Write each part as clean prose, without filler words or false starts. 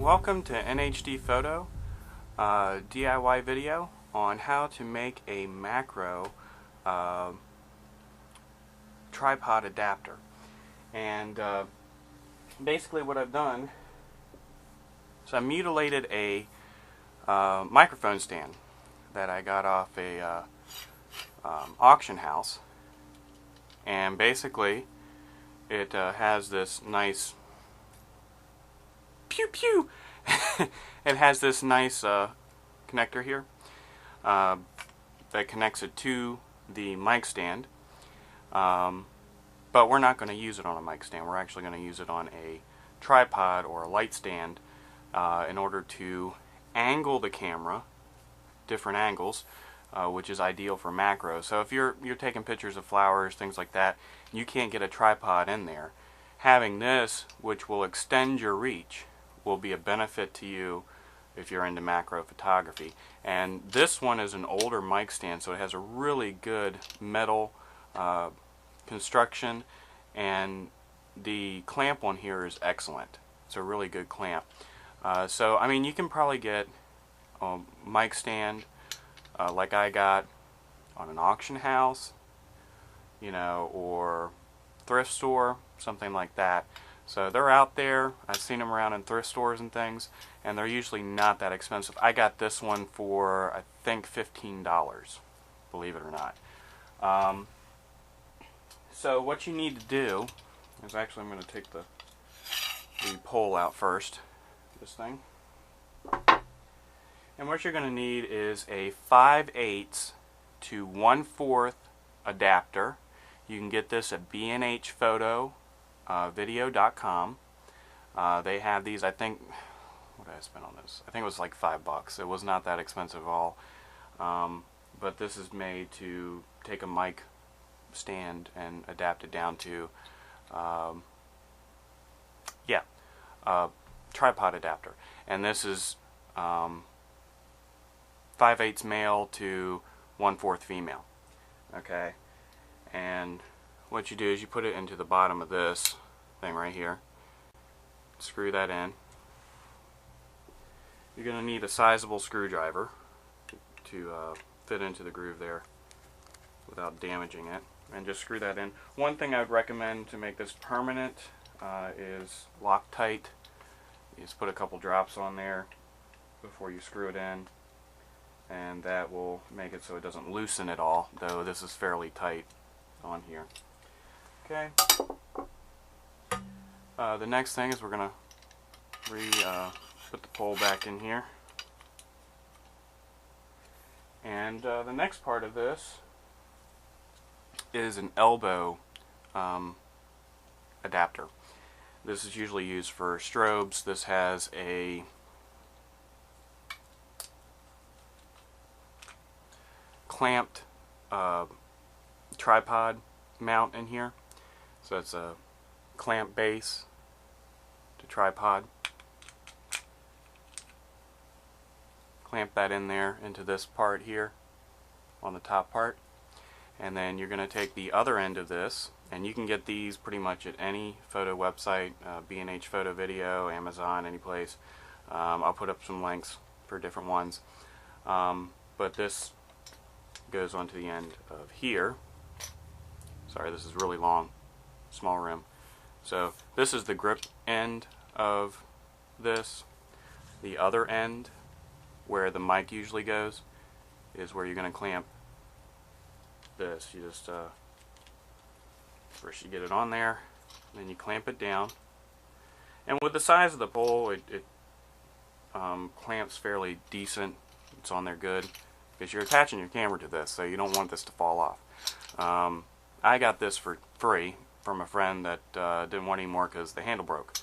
Welcome to NHD Photo DIY video on how to make a macro tripod adapter. And basically what I've done is I mutilated a microphone stand that I got off a auction house, and basically it has this nice pew pew. It has this nice connector here that connects it to the mic stand, but we're not going to use it on a mic stand. We're actually going to use it on a tripod or a light stand in order to angle the camera different angles, which is ideal for macros. So if you're taking pictures of flowers, things like that, you can't get a tripod in there. Having this, which will extend your reach, will be a benefit to you if you're into macro photography. And this one is an older mic stand, so it has a really good metal construction, and the clamp on here is excellent. It's a really good clamp. So I mean, you can probably get a mic stand like I got on an auction house, or thrift store, something like that. So they're out there. I've seen them around in thrift stores and things, and they're usually not that expensive. I got this one for, I think, $15, believe it or not. So what you need to do is, actually I'm going to take the pole out first, this thing. And what you're going to need is a 5/8 to 1/4 adapter. You can get this at bnhphoto video.com. They have these, I think, what did I spend on this? I think it was like $5. It was not that expensive at all. But this is made to take a mic stand and adapt it down to, tripod adapter. And this is 5/8 male to 1/4 female. Okay, and what you do is you put it into the bottom of this thing right here, screw that in. You're going to need a sizable screwdriver to fit into the groove there without damaging it, and just screw that in. One thing I would recommend to make this permanent is Loctite. You just put a couple drops on there before you screw it in, and that will make it so it doesn't loosen at all, though this is fairly tight on here. Okay. The next thing is we're going to put the pole back in here. And the next part of this is an elbow adapter. This is usually used for strobes. This has a clamped tripod mount in here. So it's a clamp base to tripod. Clamp that in there into this part here on the top part, and then you're going to take the other end of this, and you can get these pretty much at any photo website, B&H Photo Video, Amazon, any place. I'll put up some links for different ones, but this goes onto the end of here. Sorry, this is really long, small rim. So this is the grip end of this. The other end, where the mic usually goes, is where you're going to clamp this. You just first you get it on there, then you clamp it down. And with the size of the pole, it clamps fairly decent. It's on there good, because you're attaching your camera to this, so you don't want this to fall off. I got this for free from a friend that didn't want any more because the handle broke.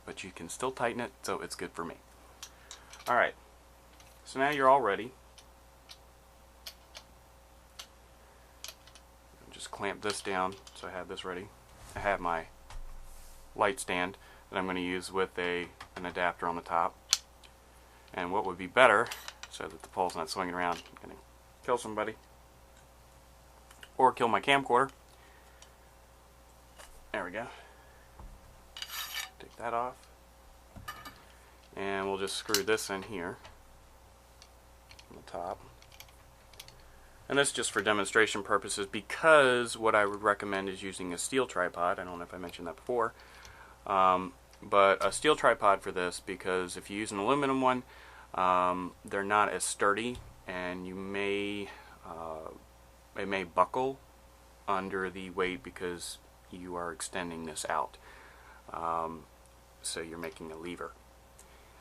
But you can still tighten it, so it's good for me. Alright, so now you're all ready. Just clamp this down, so I have this ready. I have my light stand that I'm going to use with an adapter on the top. And what would be better, so that the pole's not swinging around, I'm going to kill somebody, or kill my camcorder. There we go. Take that off. And we'll just screw this in here on the top. And this is just for demonstration purposes, because what I would recommend is using a steel tripod. I don't know if I mentioned that before. But a steel tripod for this, because if you use an aluminum one, they're not as sturdy, and you may it may buckle under the weight because you are extending this out. So you're making a lever.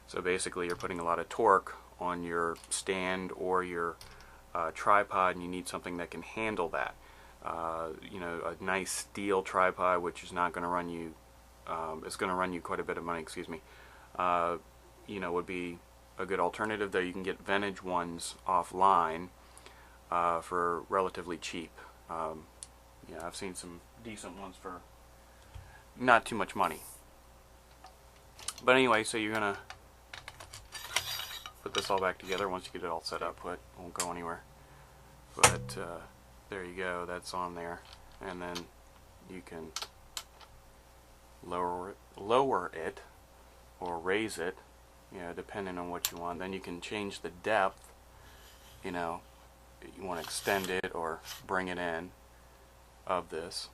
So basically you're putting a lot of torque on your stand or your tripod, and you need something that can handle that. You know, a nice steel tripod, which is not going to run you, it's going to run you quite a bit of money, excuse me, you know, would be a good alternative. Though you can get vintage ones offline for relatively cheap. Yeah, I've seen some decent ones for not too much money. But anyway, so you're going to put this all back together once you get it all set up. It won't go anywhere. But there you go, that's on there. And then you can lower it or raise it, you know, depending on what you want. Then you can change the depth, you know, you want to extend it or bring it in of this.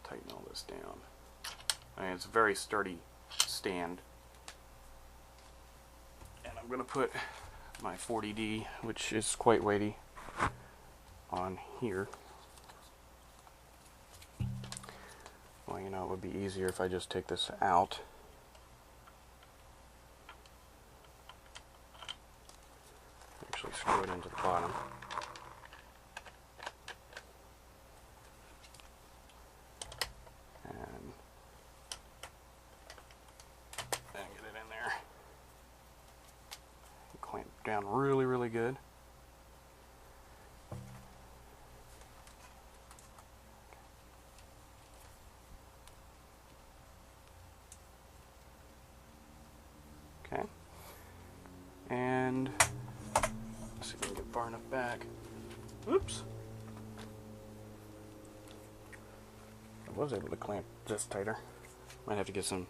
Tighten all this down. I mean, it's a very sturdy stand. And I'm going to put my 40D, which is quite weighty, on here. Well, you know, it would be easier if I just take this out. Actually screw it into the bottom. And then get it in there. Clamp down really, really good. Okay. And let's see if we can get far enough back. Oops. I was able to clamp this tighter. Might have to get some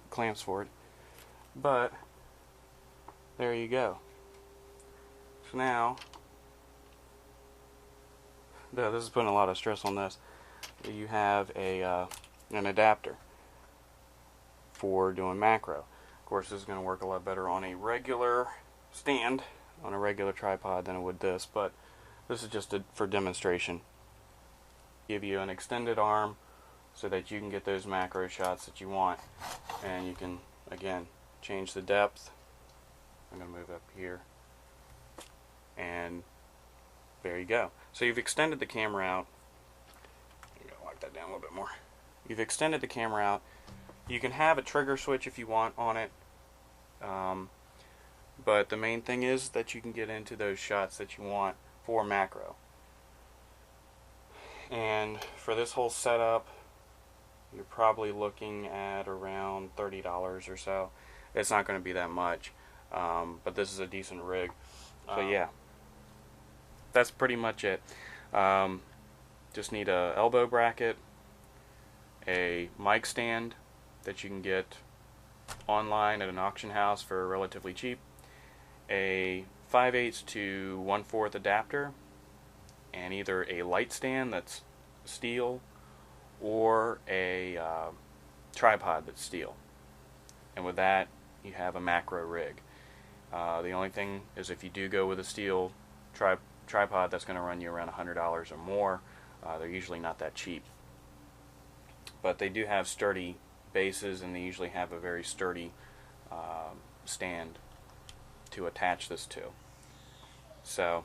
clamps for it. But there you go. So now, this is putting a lot of stress on this. You have an adapter for doing macro. Of course, this is going to work a lot better on a regular stand, on a regular tripod, than it would this, but this is just for demonstration. Give you an extended arm so that you can get those macro shots that you want, and you can, again, change the depth. I'm going to move up here, and there you go. So you've extended the camera out. I'm going to lock that down a little bit more. You've extended the camera out. You can have a trigger switch if you want on it, but the main thing is that you can get into those shots that you want for macro. And for this whole setup, you're probably looking at around $30 or so. It's not going to be that much, but this is a decent rig. So yeah, that's pretty much it. Just need a elbow bracket, a mic stand that you can get online at an auction house for relatively cheap, a 5/8 to 1/4 adapter, and either a light stand that's steel or a tripod that's steel. And with that, you have a macro rig. The only thing is, if you do go with a steel tripod, that's going to run you around $100 or more. They're usually not that cheap. But they do have sturdy bases, and they usually have a very sturdy stand to attach this to. So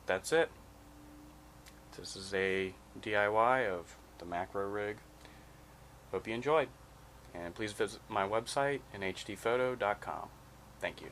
that's it. This is a DIY of the macro rig. Hope you enjoyed, and please visit my website, nhtphoto.com. Thank you.